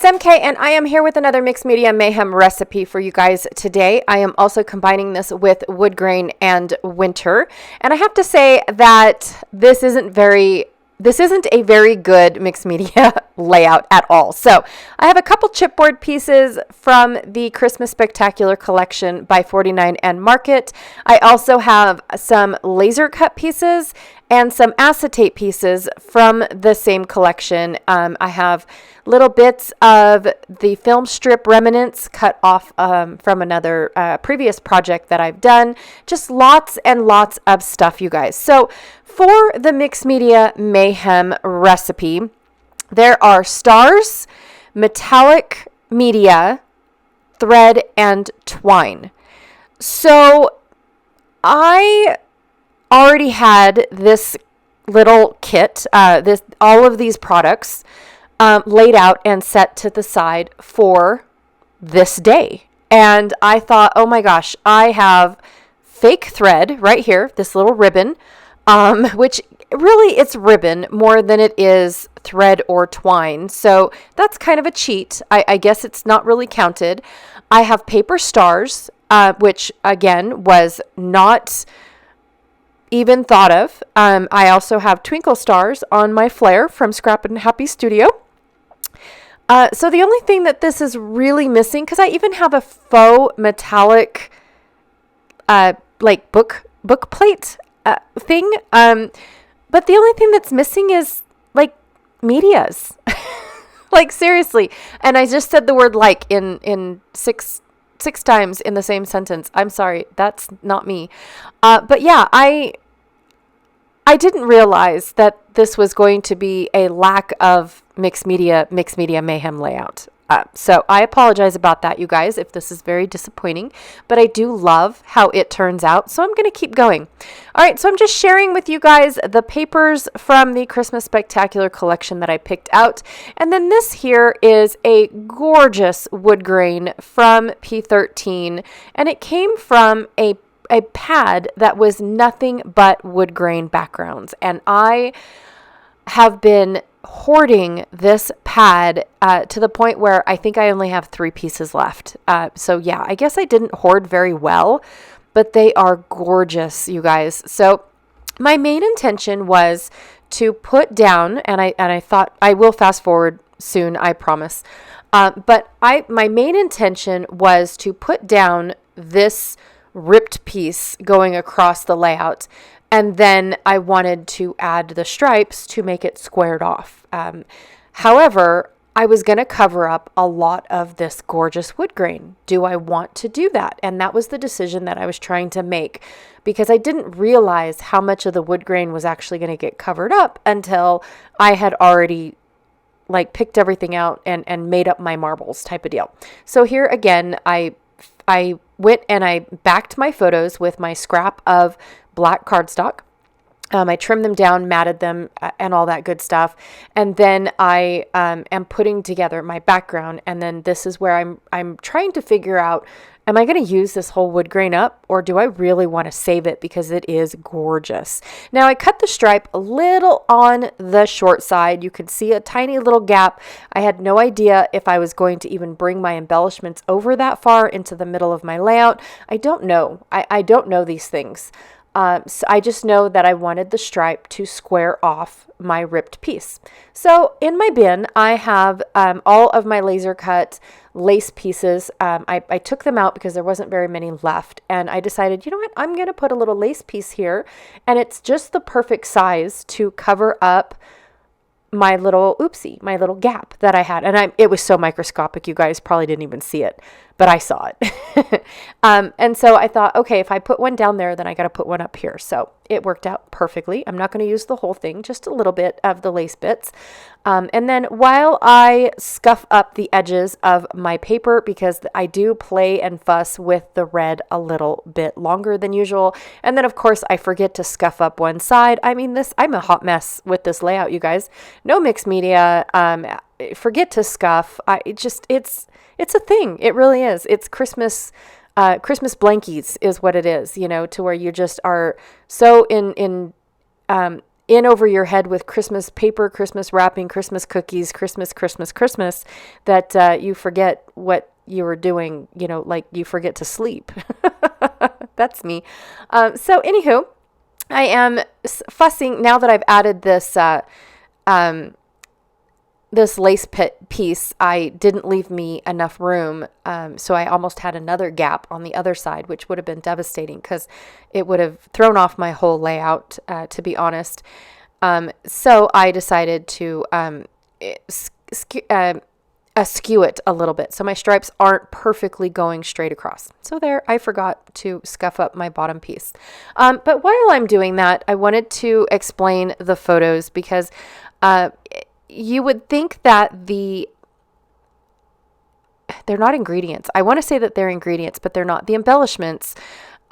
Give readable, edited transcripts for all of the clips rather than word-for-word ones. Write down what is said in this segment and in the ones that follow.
MK, and I am here with another mixed media mayhem recipe for you guys today. I am also combining this with Woodgrain and Winter, and I have to say that this isn't a very good mixed media layout at all. So I have a couple chipboard pieces from the Christmas Spectacular collection by 49 and Market. I also have some laser cut pieces and some acetate pieces from the same collection. I have little bits of the film strip remnants cut off from another previous project that I've done. Just lots and lots of stuff, you guys. So for the mixed media mayhem recipe, there are stars, metallic media, thread, and twine. So I already had this little kit, all of these products laid out and set to the side for this day. And I thought, oh my gosh, I have fake thread right here, this little ribbon, which really it's ribbon more than it is thread or twine. So that's kind of a cheat. I guess it's not really counted. I have paper stars, which again was not even thought of. I also have twinkle stars on my flare from Scrap and Happy Studio. So the only thing that this is really missing, because I even have a faux metallic like book plate thing, but the only thing that's missing is like medias. Like seriously. And I just said the word like in six times in the same sentence. I'm sorry, that's not me. But yeah, I didn't realize that this was going to be a lack of mixed media mayhem layout. So I apologize about that, you guys, if this is very disappointing, but I do love how it turns out. So I'm going to keep going. All right. So I'm just sharing with you guys the papers from the Christmas Spectacular collection that I picked out. And then this here is a gorgeous wood grain from P13, and it came from a pad that was nothing but wood grain backgrounds. And I have been hoarding this pad to the point where I think I only have 3 pieces left. So yeah, I guess I didn't hoard very well, but they are gorgeous, you guys. So my main intention was to put down, and I thought I will fast forward soon, I promise. But my main intention was to put down this ripped piece going across the layout. And then I wanted to add the stripes to make it squared off. However, I was going to cover up a lot of this gorgeous wood grain. Do I want to do that? And that was the decision that I was trying to make, because I didn't realize how much of the wood grain was actually going to get covered up until I had already like picked everything out and made up my marbles type of deal. So here again, I went and I backed my photos with my scrap of black cardstock. I trimmed them down, matted them, and all that good stuff. And then I am putting together my background. And then this is where I'm trying to figure out, am I going to use this whole wood grain up, or do I really want to save it because it is gorgeous? Now I cut the stripe a little on the short side. You can see a tiny little gap. I had no idea if I was going to even bring my embellishments over that far into the middle of my layout. I don't know. I don't know these things. So I just know that I wanted the stripe to square off my ripped piece. So in my bin, I have all of my laser cut lace pieces. I took them out because there wasn't very many left. And I decided, you know what, I'm going to put a little lace piece here. And it's just the perfect size to cover up my little gap that I had. And it was so microscopic, you guys probably didn't even see it, but I saw it. And so I thought, okay, if I put one down there, then I got to put one up here. So it worked out perfectly. I'm not going to use the whole thing, just a little bit of the lace bits. And then while I scuff up the edges of my paper, because I do play and fuss with the red a little bit longer than usual. And then of course I forget to scuff up one side. I mean, I'm a hot mess with this layout, you guys. No mixed media. Forget to scuff. It's a thing. It really is. It's Christmas blankies is what it is, to where you just are so in over your head with Christmas paper, Christmas wrapping, Christmas cookies, Christmas, that you forget what you were doing, like you forget to sleep. That's me. So anywho, I am fussing now that I've added this lace piece. I didn't leave me enough room, so I almost had another gap on the other side, which would have been devastating because it would have thrown off my whole layout, to be honest. So I decided to askew it a little bit, so my stripes aren't perfectly going straight across. So there, I forgot to scuff up my bottom piece. But while I'm doing that, I wanted to explain the photos because you would think that they're not ingredients. I want to say that they're ingredients, but they're not. The embellishments,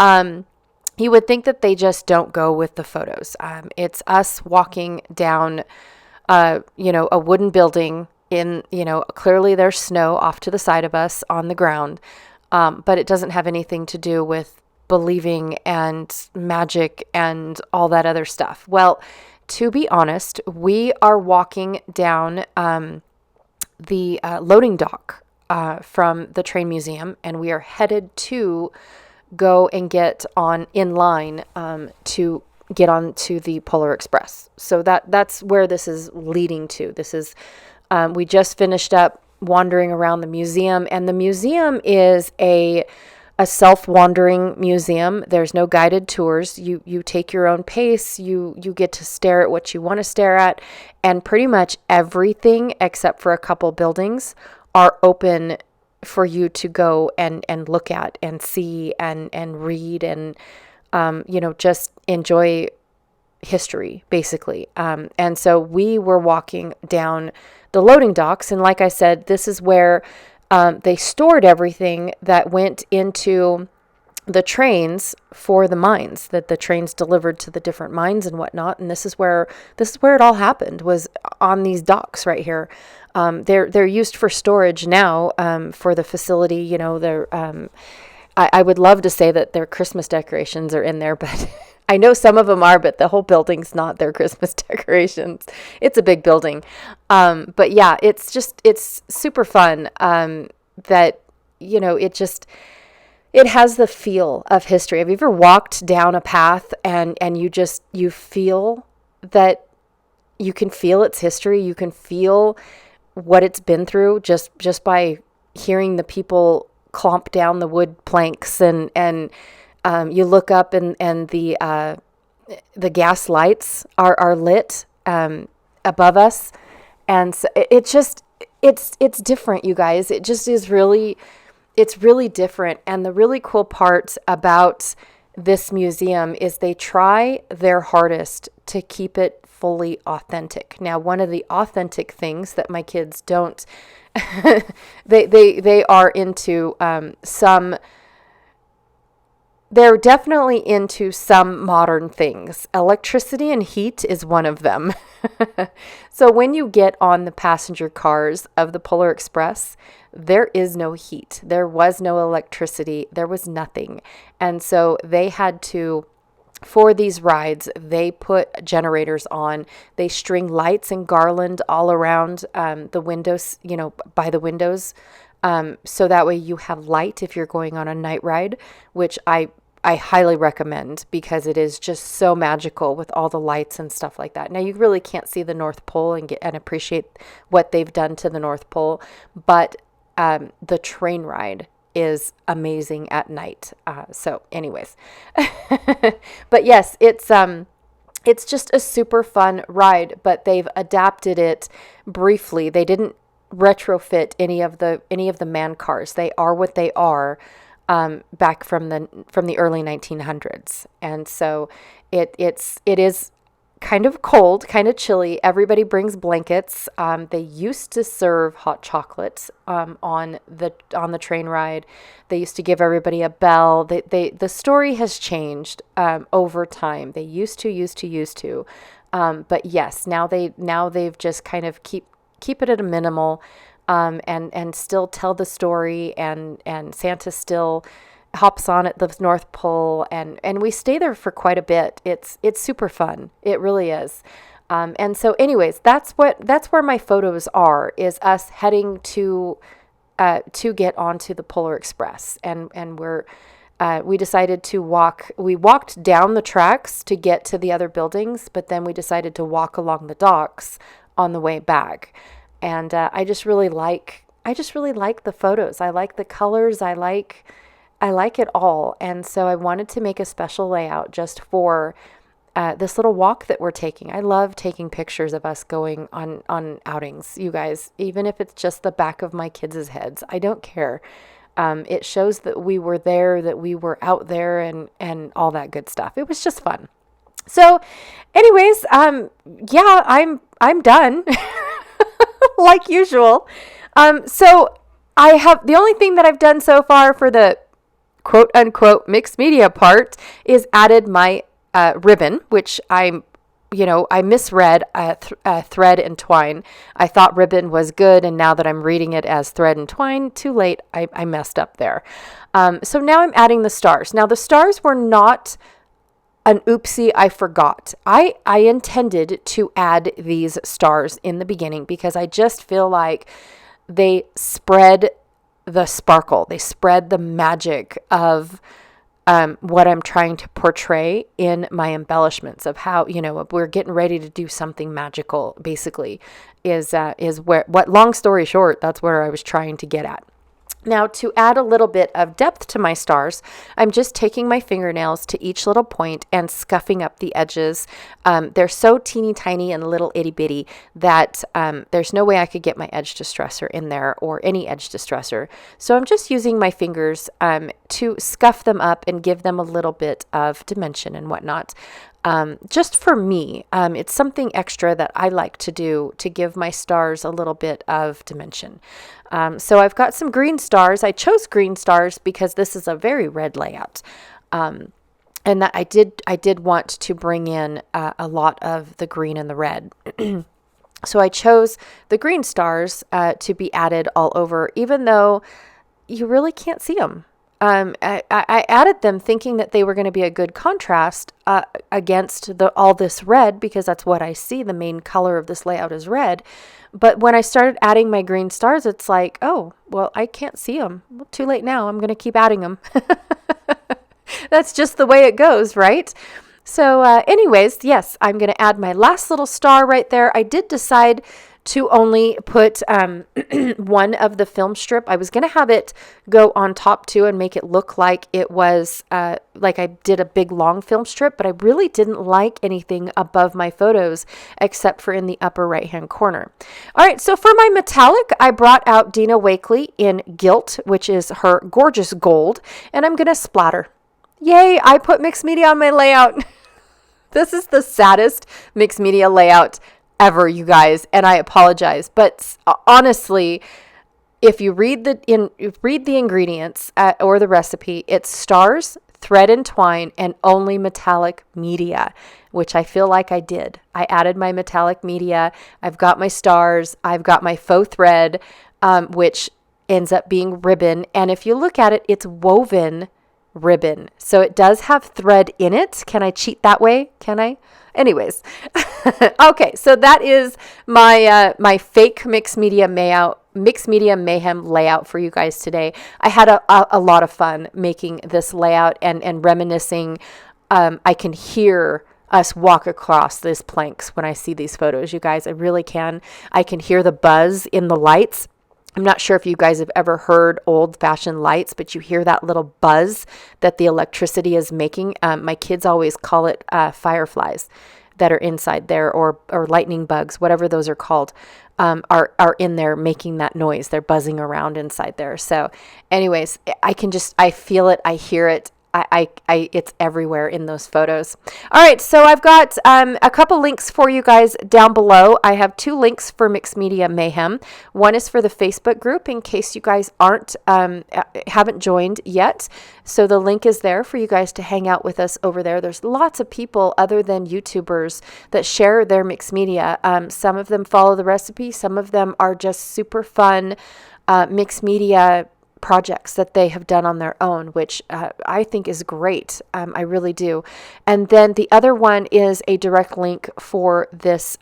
you would think that they just don't go with the photos. It's us walking down, a wooden building clearly there's snow off to the side of us on the ground, but it doesn't have anything to do with believing and magic and all that other stuff. Well, to be honest, we are walking down the loading dock from the train museum, and we are headed to go and get in line to get onto the Polar Express. So that's where this is leading to. This is we just finished up wandering around the museum, and the museum is a self-wandering museum. There's no guided tours. You take your own pace. You get to stare at what you want to stare at, and pretty much everything except for a couple buildings are open for you to go and look at and see and read and just enjoy history, basically. And so we were walking down the loading docks, and like I said, this is where they stored everything that went into the trains for the mines, that the trains delivered to the different mines and whatnot. And this is where it all happened, was on these docks right here. They're used for storage now, for the facility. I would love to say that their Christmas decorations are in there, but I know some of them are, but the whole building's not their Christmas decorations. It's a big building. But yeah, it's super fun. That, it has the feel of history. Have you ever walked down a path and you feel that you can feel its history? You can feel what it's been through just by hearing the people clomp down the wood planks, and you look up and the gas lights are lit above us, and so it's different, you guys. It just is it's really different. And the really cool part about this museum is they try their hardest to keep it fully authentic. Now, one of the authentic things that my kids don't, they are into they're definitely into some modern things. Electricity and heat is one of them. So when you get on the passenger cars of the Polar Express, there is no heat. There was no electricity. There was nothing. And so they had to, for these rides, they put generators on. They string lights and garland all around the windows, by the windows. So that way you have light if you're going on a night ride, which I highly recommend because it is just so magical with all the lights and stuff like that. Now, you really can't see the North Pole and appreciate what they've done to the North Pole, but the train ride is amazing at night. So anyways, but yes, it's just a super fun ride, but they've adapted it briefly. They didn't retrofit any of the man cars. They are what they are. Back from the early 1900s. And so it is kind of cold, kind of chilly. Everybody brings blankets. They used to serve hot chocolates on the train ride. They used to give everybody a bell. The story has changed over time. They used to. But yes, now they've just kind of keep it at a minimal. And still tell the story, and Santa still hops on at the North Pole, and we stay there for quite a bit. It's super fun. It really is. And so anyways, that's where my photos are, is us heading to get onto the Polar Express. And we decided to walk. We walked down the tracks to get to the other buildings, but then we decided to walk along the docks on the way back. And I just really like the photos. I like the colors. I like it all. And so I wanted to make a special layout just for this little walk that we're taking. I love taking pictures of us going on outings, you guys, even if it's just the back of my kids' heads. I don't care. It shows that we were there, that we were out there, and all that good stuff. It was just fun. So anyways, yeah, I'm done like usual. So I have, the only thing that I've done so far for the quote unquote mixed media part is added my ribbon, which I misread thread and twine. I thought ribbon was good, and now that I'm reading it as thread and twine, too late. I messed up there. So now I'm adding the stars. Now the stars were not an oopsie, I forgot. I intended to add these stars in the beginning because I just feel like they spread the sparkle. They spread the magic of what I'm trying to portray in my embellishments of how, we're getting ready to do something magical, basically, is what, long story short, that's where I was trying to get at. Now, to add a little bit of depth to my stars, I'm just taking my fingernails to each little point and scuffing up the edges. They're so teeny tiny and little itty bitty that there's no way I could get my edge distressor in there or any edge distressor. So I'm just using my fingers to scuff them up and give them a little bit of dimension and whatnot. Just for me, it's something extra that I like to do to give my stars a little bit of dimension. So I've got some green stars. I chose green stars because this is a very red layout. And that I did want to bring in a lot of the green and the red. So I chose the green stars to be added all over, even though you really can't see them. I added them thinking that they were going to be a good contrast against all this red, because that's what I see. The main color of this layout is red. But when I started adding my green stars, it's like, oh, well, I can't see them. Well, too late now. I'm going to keep adding them. That's just the way it goes, right? So anyways, yes, I'm going to add my last little star right there. I did decide to only put one of the film strip. I was going to have it go on top too and make it look like it was like I did a big long film strip, but I really didn't like anything above my photos except for in the upper right hand corner. All right, so for my metallic, I brought out Dina Wakely in Gilt, which is her gorgeous gold, and I'm going to splatter. Yay, I put mixed media on my layout. This is the saddest mixed media layout ever, you guys, and I apologize, but honestly, if you read the ingredients or the recipe, it's stars, thread and twine, and only metallic media, which I feel like I did. I added my metallic media. I've got my stars. I've got my faux thread, which ends up being ribbon, and if you look at it, it's woven ribbon, so it does have thread in it. Can I cheat that way? Can I? Anyways, okay, so that is my my fake mixed media mayhem layout for you guys today. I had a lot of fun making this layout and reminiscing. I can hear us walk across these planks when I see these photos, you guys. I really can. I can hear the buzz in the lights. I'm not sure if you guys have ever heard old-fashioned lights, but you hear that little buzz that the electricity is making. My kids always call it fireflies that are inside there, or lightning bugs, whatever those are called, are in there making that noise. They're buzzing around inside there. So anyways, I feel it. I hear it. It's everywhere in those photos. All right, so I've got a couple links for you guys down below. I have 2 links for Mixed Media Mayhem. One is for the Facebook group, in case you guys haven't joined yet. So the link is there for you guys to hang out with us over there. There's lots of people other than YouTubers that share their mixed media. Some of them follow the recipe. Some of them are just super fun mixed media projects that they have done on their own, which I think is great. I really do. And then the other one is a direct link for this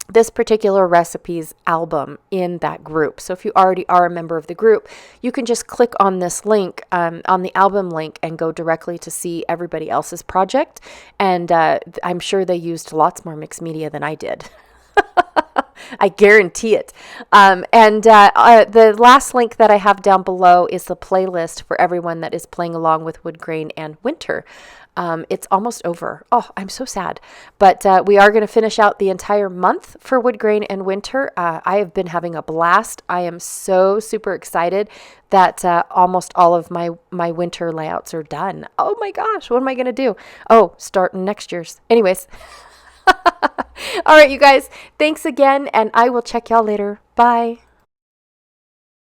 this particular recipe's album in that group. So if you already are a member of the group, you can just click on this link, on the album link, and go directly to see everybody else's project. And I'm sure they used lots more mixed media than I did. I guarantee it. The last link that I have down below is the playlist for everyone that is playing along with Woodgrain and Winter. It's almost over. Oh, I'm so sad. But we are going to finish out the entire month for Woodgrain and Winter. I have been having a blast. I am so super excited that almost all of my winter layouts are done. Oh my gosh, what am I going to do? Oh, starting next year's. Anyways. All right, you guys, thanks again, and I will check y'all later. Bye.